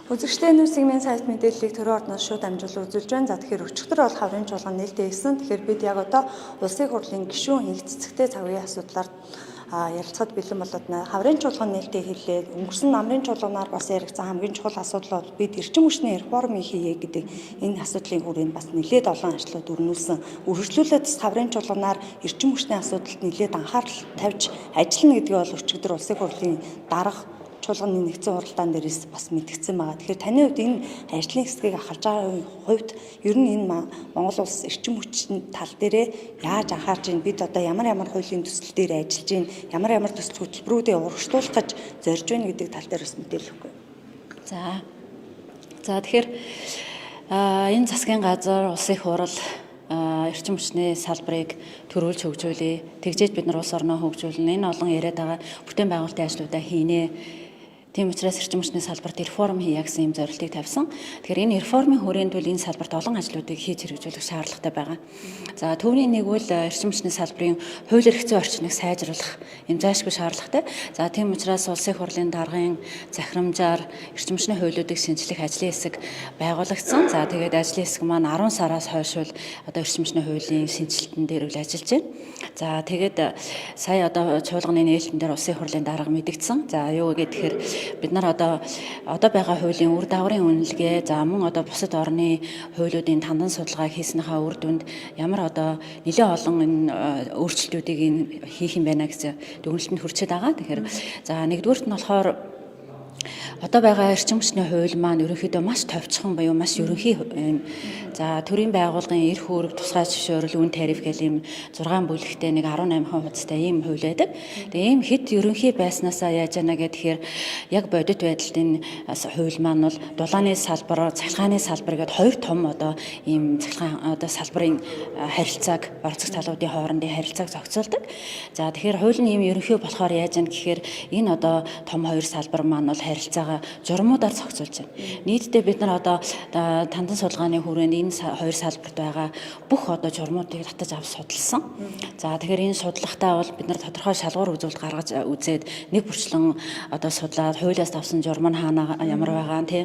Үзэгчдийн сегмент сайт мэдээллийг төрийн ордноос шууд амжилт үзүүлж байна. За тэгэхээр өчигдөр бол хаврын чуулган нээлттэй хийсэн. Тэгэхээр бид яг одоо улсын хурлын гишүүн их цэцэгтэй цагийн асуудлаар ярилцахад бэлэн болоод байна. Хаврын чуулган нээлттэй хэллээ. Өнгөрсөн намрын чуулганаар бас яригдсан хамгийн чухал асуудал бол бид эрчим хүчний реформ хийе гэдэг энэ асуудлын хүрээнд бас нэлээд олон ажлууд өрнүүлсэн. Үргэлжлүүлээд хаврын чуулганаар эрчим хүчний асуудалд нэлээд анхаарал тавьж ажиллана гэдгийг бол өчигдөр улсын хурлын дарга чуулганы нэгдсэн хуралдаан дээрээс бас мэдгдсэн байгаа. Тэгэхээр таны хувьд энэ ажлын хэсгийг ахалж байгаа хувьд ер нь энэ Монгол улс эрчим хүчний тал дээрээ яаж анхаарч байна? Бид одоо ямар хуулийн төсөл дээр ажиллаж байна? Ямар төсөл хөтөлбөрүүдээ урагшлуулах гэж зорж байна гэдэг тал дээр бас мэдээлэл өгөө. За тэгэхээр энэ засгийн газар улсын хурал эрчим хүчний салбарыг төрүүлж хөгжүүлээ. Тэгжээж бид нар улс орноо хөгжүүлнэ. Энэ олон яриад байгаа бүтээн байгуулалтын ажлуудаа хийнэ. Тийм учраас эрчим хүчний салбарт реформ хийе гэсэн юм зорилтыг тавьсан. Тэгэхээр энэ реформын хүрээнд бол энэ салбарт олон ажлуудыг хийж хэрэгжүүлэх шаардлагатай байгаа. За түүний нэг бол эрчим хүчний салбарын хууль эрх зүйн орчныг сайжруулах юм заашгүй шаардлагатай. За тийм учраас улсын хурлын даргын захирамжаар эрчим хүчний хуулиудыг шинжлэх ажлын хэсэг байгуулагдсан. За тэгээд ажлын хэсэг маань 10 сараас хойш бол одоо эрчим хүчний хуулийн шинжилтэн дээр үл ажиллаж байна. За тэгээд сая одоо чуулганы нээлтэн дээр улсын хурлын дарга мэдгдсэн. За юу гэхээр бид нар одоо байгаа хуулийн үр дагаврын үнэлгээ за мөн одоо бусад орны хуулиудын тандан судалгаа хийснийхаа үр дүнд ямар одоо нэлээд олон энэ өөрчлөлтүүдийг хийх юм байна гэсэн дүгнэлтэнд хүрчээд байгаа. Тэгэхээр за нэгдүгüүрт нь болохоор одоо байгаа эрчим хүчний хууль маань ерөнхийдөө маш товчхон буюу маш ерөнхий за төрийн байгууллагын эрх үүрэг тусгай зөвшөөрөл үн тариф гэх юм 6 бүлэгтэй нэг 18% хуцтай ийм хууль байдаг. Тэгээ ийм хэд ерөнхий байснаасаа яаж яана гэхээр яг бодит байдалд энэ хууль маань бол дулааны салбар, цахилгааны салбар гэдэг хоёр том одоо ийм цахилгаан одоо салбарын харилцааг орцох талуудын хоорондын харилцааг зохицуулдаг. За тэгэхээр хууль нь ийм ерөнхий болохоор яаж яана гэхээр энэ одоо том хоёр салбар маань бол харилцаагаа журмуудаар зохицуулж байна. Нийтдээ бид нар одоо тандан судалгааны хүрээнд энэ хоёр салбарт байгаа бүх одоо журмуудыг татаж авч судалсан. За тэгэхээр энэ судалгаатаа бол бид нар тодорхой шалгуур үзүүлэлт гаргаж үзээд нэг бүрчлэн одоо судлаад хуулиас авсан журам нь хаана ямар байгаа нь тий.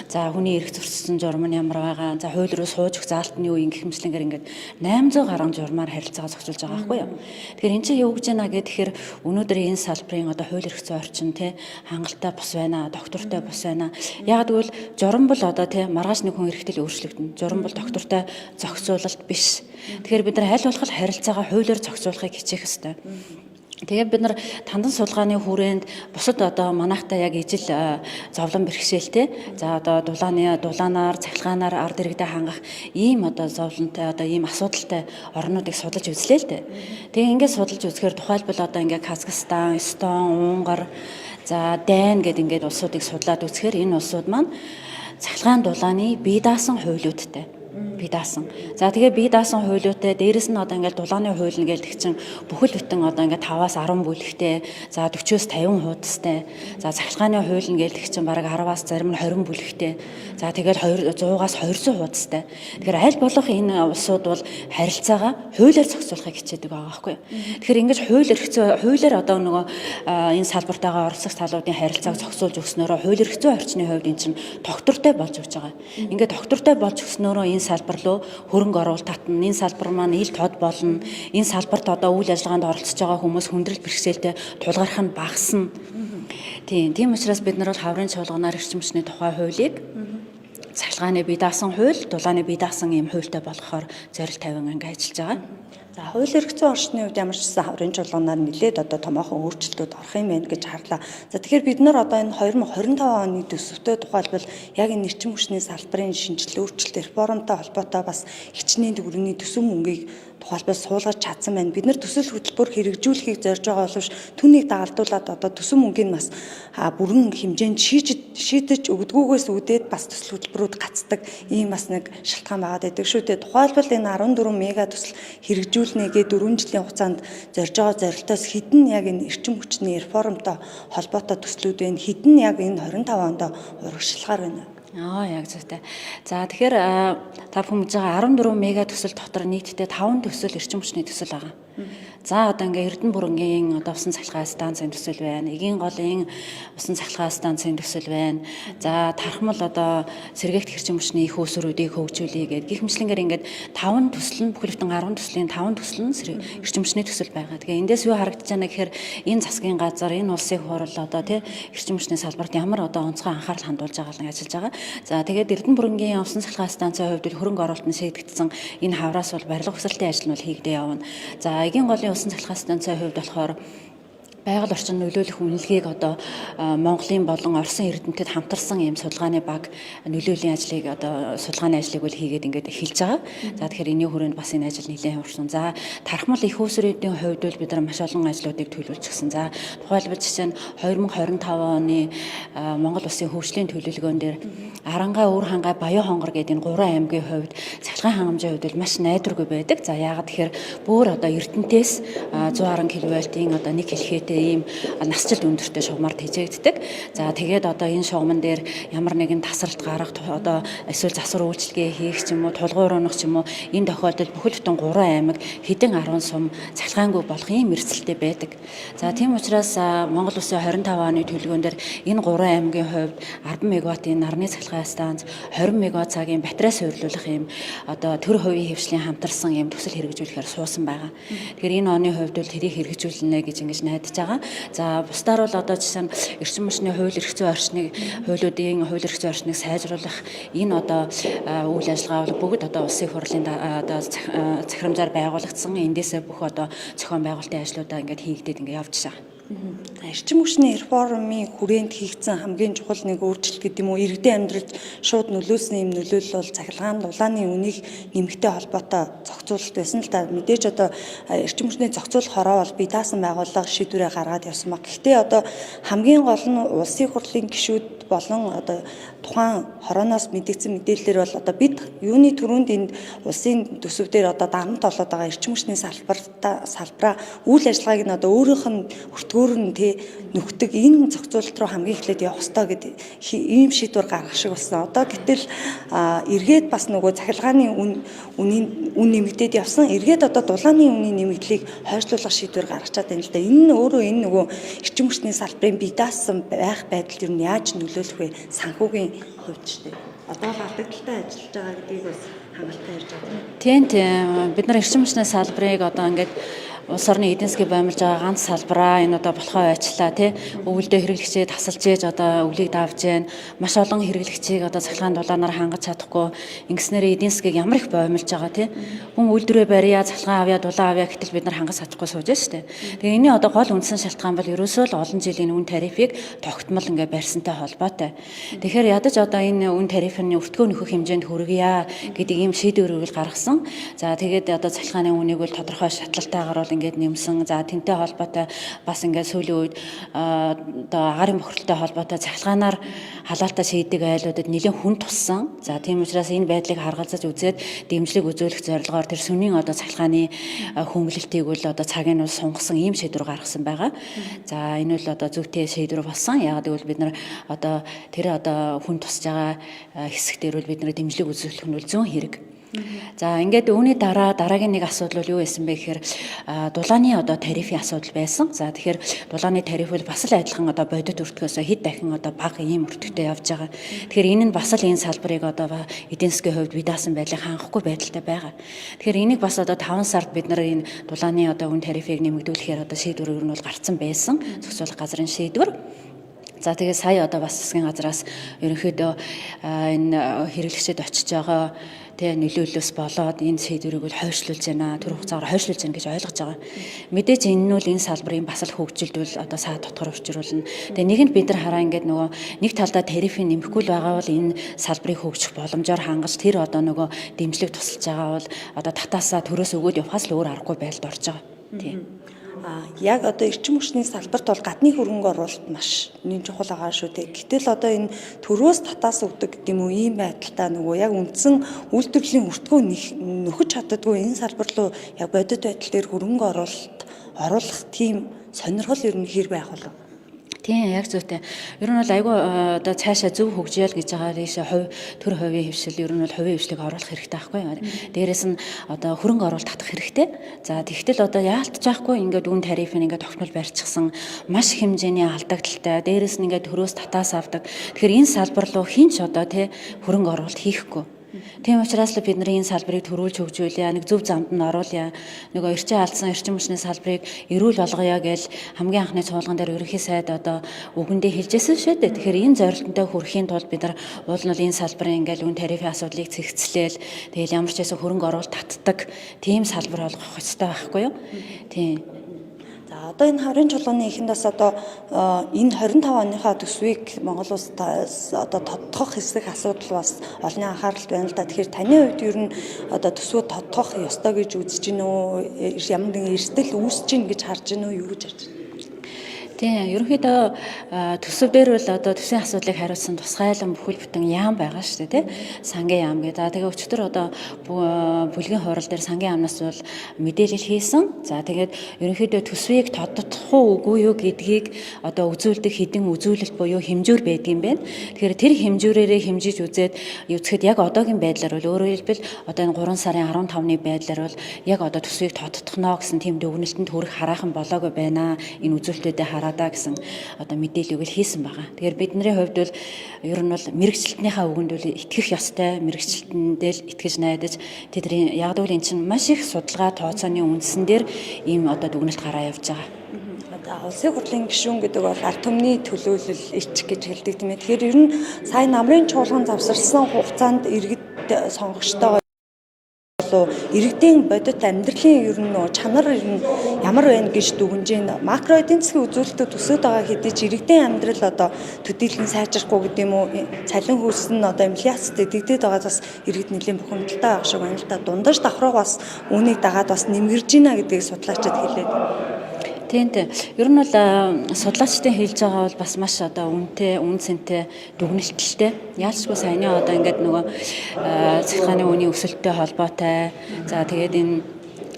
За хүний эрх зөрчсөн журам нь ямар байгаа. За хууль руу сууж өгөх заалт нь юу гэх мэтлэнгээр ингээд 800 гаруй журмаар харилцаагаа зохицуулж байгаа байхгүй юу. Тэгэхээр эн чинь юу гэж байна гэхээр өнөөдөр энэ салбарын одоо хууль эрх зүйн орчин тий хангалттай бус байна, доктортой бус байна. Яг тэгвэл журам бол одоо тий маргааш нэг хүн эрхтэл өөрчлөгдөн. Журам бол доктортой зохицуулалт биш. Тэгэхээр бид нар аль болох харилцаагаа хуулиар зохицуулахыг хичээх ёстой. Тэгээд бид нар тандан судалгааны хүрээнд бусад одоо манайхтай яг ижил зовлон бэрхшээлтэй. За одоо дулаанаар, цахилгаанаар ард иргэдэд хангах ийм одоо зовлонтой одоо ийм асуудалтай орнуудыг судалж үзлээ л дээ. Тэгээ ингээд судалж үзэхээр тухайлбал одоо ингээд Казахстан, Эстон, Унгар, за Дайн гэдэг ингээд улсуудыг судлаад үзэхээр энэ улсууд маань цахилгаан дулааны бие даасан хуулиудтай. Бие даасан. За тэгээ бие даасан хуулиутай дээрэс нь одоо ингээд дулааны хууль нь гээл тэгчин бүхэл бүтэн одоо ингээд 5-аас 10 бүлэгтэй, за 40-оос 50 хуудастай. За цахилгааны хууль нь гээл тэгчин бараг 10-аас зарим нь 20 бүлэгтэй. За тэгэл 100-аас 200 хуудастай. Тэгэхээр аль болох энэ улсууд бол харилцаагаа хуулиар зохицуулахыг хичээдэг байгаа байхгүй юу. Тэгэхээр ингэж хуулиар одоо нөгөө энэ салбартаагаа оролцох талуудын харилцааг зохицуулж өгснөөрөө хууль эрх зүйн орчны хувьд эн чинь доктортой болж өгч байгаа. Ингээд доктортой болж өгснөөрөө энэ салбар руу хөрөнгө оруулалт татна. Энэ салбар маань ил тод болно. Энэ салбарт одоо үйл ажиллагаанд оролцож байгаа хүмүүс хүндрэл бэрхшээлтэй тулгарх нь багасна. Тийм учраас бид нар бол хаврын чуулганаар эрчим хүчний тухай хуулийг цахилгааны бие даасан хууль, дулааны бие даасан ийм хуультай болгохоор зорилт тавин ингээд ажиллаж байгаа. За хууль эрх зүйн орчны хувьд ямар ч гэсэн хаврын чуулганаар нэлээд одоо томоохон өөрчлөлтүүд орох юм байна гэж харлаа. За тэгэхээр бид нар одоо энэ 2025 оны төсөвтэй тухайлбал яг энэ эрчим хүчний салбарын шинжилгээ өөрчлөлт реформтой холбоотой бас хичнээн төгрөгийн төсөв мөнгийг тухайлбал суулгаж чадсан байна. Бид нар төсөл хөтөлбөр хэрэгжүүлэхийг зорж байгаа боловч түүнийг дагалдуулаад одоо төсөв мөнгийг бас бүрэн хэмжээнд шийдэж өгдгүүгээс үүдээд бас төсөл хөтөлбөрүүд гацдаг ийм бас нэг шалтгаан байгаад байдаг шүү дээ. Тухайлбал энэ 14 мега төсөл хэрэгжүүлнэгээ 4 жилийн хугацаанд зорж байгаа зорилтоос хэдэн яг энэ эрчим хүчний реформтой холбоотой төслүүд байна. Хэдэн яг энэ 25 онд урагшлахаар байна. Яг зөвтэй. За тэгэхээр та бүхэн мэдж байгаа 14 мега төсөл дотор нийтдээ 5 төсөл эрчим хүчний төсөл байгаа. За одоо ингээ Эрдэнэ бүрэнгийн одоо усан цахилгаан станцын төсөл байна. Эгийн голын усан цахилгаан станцын төсөл байна. За тархмал одоо сэргээгт хэрчим хүчний их усруудыг хөгжүүлээ гэдэг. Гэх мэтлэнгээр ингээд 5 төсөл нь бүхэл бүтэн 10 төслийн 5 төсөл нь хэрчим хүчний төсөл байгаа. Тэгээ эндээс юу харагдаж байна гэхээр энэ засгийн газар энэ улсын хурал одоо тий хэрчим хүчний салбарт ямар одоо онцгой анхаарал хандуулж байгаа нь ажиллаж байгаа. За тэгээд Эрдэнэ бүрэнгийн усан цахилгаан станцын хувьд хөрөнгө оруулалт нь шийдэгдсэн энэ хавраас бол барилга угсралтын ажил нь бол хийгдээ явна. За эгийн голын усан цахилгаан станцын хувьд болохоор байгаль орчин нөлөөлөх үнэлгээг одоо Монголын болон Оросын эрдэмтэд хамтарсан ийм судалгааны баг нөлөөлийн ажлыг одоо судалгааны ажлыг бол хийгээд ингээд эхэлж байгаа. За тэгэхээр энэний хүрээнд бас энэ ажил нэлээд урсан. За тархмал их усруудын хувьд бол бид нар маш олон ажлуудыг төлөвлөжсөн. За тухайлбал жишээ нь 2025 оны Монгол Улсын хөгжлийн төлөвлөгөөн дээр Арангаа, Өвөр хангаа, Баян хонгор гэдэг энэ 3 аймгийн хувьд цахилгаан хангамжийн хувьд бол маш найдваргүй байдаг. За яагаад тэгэхээр бүр одоо Эрдэнэтээс 110 кВт-ийн одоо нэг хэлхээтэй ийм насжилт өндөртэй шугамар тэжээгддэг. За тэгээд одоо энэ шугамн дээр ямар нэгэн тасралт гарах одоо эсвэл засвар үйлчилгээ хийх ч юм уу, тулгуур унах ч юм уу энэ тохиолдолд бүхэл бүтэн 3 аймаг хэдэн 10 сум цахилгаангүй болох ийм эрсдэлтэй байдаг. За тийм учраас Монгол Улсын 25 оны төлөвлөгөөн дээр энэ 3 аймгийн хувьд 10 мегаваттын нарны цахилгаан станц, 20 мегаватт цагийн батарей суйрлуулах ийм одоо төр хувийн хэвшлийн хамтарсан ийм төсөл хэрэгжүүлэхээр суусан байгаа. Тэгэхээр энэ оны хувьд бол тэрийг хэрэгжүүлнэ гэж ингэж найдаж байгаа. За бусдаар бол одоо жишээ нь эрчим хүчний хууль эрх зүйн орчныг хуулиудын хууль эрх зүйн орчныг сайжруулах энэ одоо үйл ажиллагаа бол бүгд одоо улсын хурлын одоо захирамжаар байгуулагдсан эндээсээ бүх одоо зохион байгуулалтын ажлуудаа ингээд хийгдээд ингээд явж байгаа. Эрчим хүчний реформын хүрээнд хийгдсэн хамгийн чухал нэг өөрчлөлт гэдэг юм уу иргэдийн амьдралд шууд нөлөөлсөн юм нөлөөлөл бол цахилгаан дулааны үнийг нэмэгтэй холбоотой зохицуулалт байсан л да. Мэдээж одоо эрчим хүчний зохицуулах хороо бол бие даасан байгууллага шийдвэрээ гаргаад явсан баг. Гэхдээ одоо хамгийн гол нь улсын хурлын гишүүд болон одоо тухайн хорооноос мэдэгдсэн мэдээлэлээр бол одоо бид юуны төрөнд энэ улсын төсөв дээр одоо дарамт олоод байгаа эрчим хүчний салбараа үйл ажиллагааг нь одоо өөрийнх нь өртгөөр нь нөхдөг энэ зохицуулалт руу хамгийн эхлээд явах ёстой гэдэг ийм шийдвэр гаргах шиг болсон. Одоо гэтэл эргээд бас нөгөө цахилгааны үнийн нэмэгдээд явсан. Эргээд одоо дулааны үнийн нэмэгдлийг хойшлуулах шийдвэр гаргачаад байна л да. Энэ нь өөрөө энэ нөгөө эрчим хүчний салбарын бие даасан байх байдал юу яаж нөлөөлөх вэ? Санхүүгийн хувьд ч тийм. Одоо алдагдaltaй ажиллаж байгаа гэдгийг бас хангалттай ярьж байгаа. Тийм. Бид нар эрчим хүчний салбарыг одоо ингээд улс орны эдийн засгийг боомлж байгаа ганц салбараа энэ одоо болохоо байчлаа тий өвөлдөө хэрэглэгчээ тасалж ээж одоо өвлийг давж гэн маш олон хэрэглэгчийг одоо цахилгаан дулаанаар хангаж чадахгүй ингэснээр эдийн засгийг ямар их боомлж байгаа тий хүн үйлдвэрээ барья цахилгаан авъя дулаан авъя гэтэл бид нар хангаж чадахгүй сууж штэ. Тэгээ энэний одоо гол үндсэн шалтгаан бол ерөөсөө л олон жилийн үн тарифыг тогтмол ингээ барьсантай холбоотой. Тэгэхээр ядаж одоо энэ үн тарифын өртгөө нөхөх хэмжээнд хүргье гэдэг ийм шийдвэрийг гаргасан. За тэгээд одоо цахилгааны үнийг бол тодорхой шатлалтайгаар ингээд нэмсэн. За тэнтэй холбоотой бас ингээд сүүлийн үед одоо агарын бохирдолтой холбоотой цахилгаанаар халаалтаа шийдэг айлуудад нэлээд хүн туссан. За тийм учраас энэ байдлыг харгалзаж үзээд дэмжлэг үзүүлэх зорилгоор тэр сүнийн одоо цахилгааны хөнгөлөлтийг бол одоо цагийг нь сунгасан ийм шийдвэр гаргасан байгаа. За энэ бол одоо зөвхөн шийдвэр болсон. Яг гэвэл бид нар одоо тэр одоо хүн тусж байгаа хэсгээр бол бид нар дэмжлэг үзүүлэх нь бол зүүн хэрэг. За ингээд үүний дараагийн нэг асуудал бол юу байсан бэ гэхээр дулааны одоо тарифын асуудал байсан. За тэгэхээр дулааны тариф бол бас л адилхан одоо бодит өртгөөс хэд дахин одоо бага ийм өртөгтэй явж байгаа. Тэгэхээр энэ нь бас л энэ салбарыг одоо эдийн засгийн хувьд бие даасан байдлыг хангахгүй байдалтай байгаа. Тэгэхээр энийг бас одоо 5 сард бид нар энэ дулааны одоо үн тарифыг нэмэгдүүлэхээр одоо шийдвэр ер нь бол гарцсан байсан. Зохицуулах газрын шийдвэр. За тэгээ сая одоо бас засгийн газраас ерөнхийдөө энэ хэрэглэгчид очиж байгаа тэгээ нөлөөллөөс болоод энэ шийдвэрийг бол хойшлуулж байна. Тэр хугацаагаар хойшлуулж байна гэж ойлгож байгаа. Мэдээж энэ нь бол энэ салбарын бас л хөгжилд бол одоо саад дотор учруулна. Тэгээ нэгэнд бид нар хараа ингээд нөгөө нэг талдаа тарифын нэмэхгүй л байгаа бол энэ салбарыг хөгжих боломжоор хангаж тэр одоо нөгөө дэмжлэг тусалж байгаа бол одоо татаасаа төрөөс өгөөд явахаас л өөр аргагүй байлд орж байгаа. Тийм. Яг одоо эрчим хүчний салбарт бол гадны хөрөнгө оруулалт маш нэн чухал байгаа шүү дээ. Гэтэл одоо энэ төрөөс татаас өгдөг гэдэг юм уу ийм байдалтай нөгөө яг үндсэн үйлдвэрлэлийн өртгөө нөхөж чаддаггүй энэ салбар руу яг бодит байдал дээр хөрөнгө оруулалт оруулах тийм сонирхол ер нь хэр байх болов? Тийм яг зүйтэй. Ер нь бол айгүй одоо цаашаа зөв хөгжөөл гэж байгаа ийшээ төр хувийн хвшил ер нь бол хувийн хвшлийг оруулах хэрэгтэй байхгүй юу. Дээрээс нь одоо хөрөнгө оруулалт татах хэрэгтэй. За тэгтэл одоо яалтж байхгүй ингээд үн тарифын ингээд тогтмол барьчихсан маш хэмжээний алдагдaltaй. Дээрээс нь ингээд төрөөс татаас авдаг. Тэгэхээр энэ салбар руу хинч одоо тий хөрөнгө оруулалт хийхгүй. Тийм учраас л бид нар энэ салбарыг төрүүлж хөгжүүлье. Нэг зөв замд нь оруулъя. Нөгөө эрчим алдсан эрчим хүчний салбарыг эрүүл болгоё гэж хамгийн анхны цуулган дээр ерөнхий сайд одоо үгэндээ хэлжсэн шүү дээ. Тэгэхээр энэ зорилттой хүрэхийн тулд бид нар уул нь энэ салбарын ингээл үн тарифын асуудлыг цэгцлээл тэгэл ямар ч байсан хөрөнгө оруулалт татдаг тийм салбар болгох хэрэгтэй байхгүй юу? Тийм. За одоо энэ хорийн чуулганы эхэндээс одоо энэ 25 оныхаа төсвийг Монгол улсаас одоо тодтогох хэсэг асуудал бас олонний анхааралд байна л да. Тэгэхээр таны хувьд ер нь одоо төсвөө тодтогох ёстой гэж үзэж гин үү? Ямар нэгэн эрсдэл үүсэж гин гэж харж гин үү? Юу гэж харж байна? Тийм, ерөнхийдөө төсөв дээр бол одоо төсвийн асуудлыг хариуцсан тусгайлан бүхэл бүтэн яам байгаа шүү дээ, тий. Сангийн яам гэдэг. Тэгээ өчтөр одоо бүлгийн хурал дээр сангийн яамнаас бол мэдээлэл хийсэн. За тэгээд ерөнхийдөө төсвийг тодтох уугүй юу гэдгийг одоо үзүүлдэг хэдин үзүүлэлт буюу хэмжүүр байдгийм байна. Тэгэхээр тэр хэмжүүрээрээ хэмжиж үзэхэд яг одоогийн байдлаар бол өөрөөр хэлбэл одоо энэ 3 сарын 15-ны байдлаар бол яг одоо төсвийг тодтохно гэсэн тийм дүгнэлтэнд хүрэх хараахан болоогүй байна. Энэ үзүүлэлтүүдэд хараад гэсэн одоо мэдээлэл хийсэн байгаа. Тэгэхээр бидний хувьд бол ер нь бол мэрэгчлэлтнийхээ үгэнд бол итгэх ёстой, мэрэгчлэлтэндээ л итгэж найдаж тэдний яг л эн чинь маш их судалгаа тооцооны үндсэн дээр ийм одоо дүгнэлт гараа явж байгаа. Улсын хурлын гишүүн гэдэг бол ард түмний төлөөлөл илчих гэж хэлдэг тийм ээ. Тэгэхээр ер нь сая намрын чуулган завсарсан хугацаанд иргэд сонгогчтой иргэдийн бодит амьдралын ер нь чанар ер нь ямар байна гэж дүгнэж байна. Макро эдийн засгийн үзүүлэлтүүд өсөд байгаа хэдий ч иргэдийн амьдрал одоо төдийлөн сайжрахгүй гэдэг юм уу? Цалин хөлс нь одоо инфляцтэй дэгдээд байгаа бас иргэд нэлийн бухимдалтай байх шиг байна л да. Дундаж давхруу бас үүнийг дагаад бас нэмгэрж байна гэдгийг судлаачид хэлээд. Тийм. Ер нь бол судлаачдын хэлж байгаа бол бас маш одоо үнэтэй, үн цэнтэй дүгнэлттэй. Яалчгүй саяны одоо ингээд нөгөө цахилгааны үнийн өсөлттэй холбоотой. За тэгээд энэ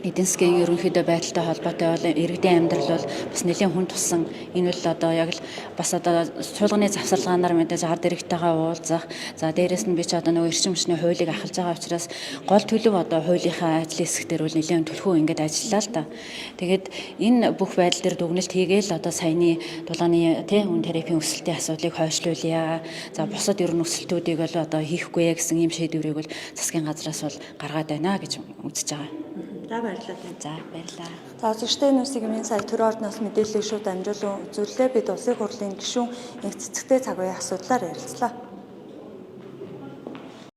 эдийн засгийн ерөнхийдөө байдалтай холбоотой бол иргэдийн амьдрал бол бас нэлийн хүн туссан. Энэ бол одоо яг л бас одоо чуулганы завсарлагаанаар мэдээж ард иргэдтэйгээ уулзах. За дээрэс нь би ч одоо нөгөө эрчим хүчний хуулийг ахалж байгаа учраас гол төлөв одоо хуулийнхаа ажлын хэсэг дээр бол нэлийн төлхөө ингээд ажиллаа л та. Тэгээд энэ бүх байдал дээр дүгнэлт хийгээл одоо саяны дулааны тий үн тарифын өсөлтийн асуудлыг хойшлуулъя. За бусад ер нь өсөлтүүдийг бол одоо хийхгүй гэсэн ийм шийдвэрийг бол засгийн газраас бол гаргаад байна гэж үзэж байгаа. За баярлалаа. За баярлалаа. За зөвштэй нүүсийг минь сая төр орноос мэдээллийг шууд амжуулан үзүүллээ. Бид улсын хурлын гишүүн инх цэцэгтэй цаг үеийн асуудлаар ярилцлаа.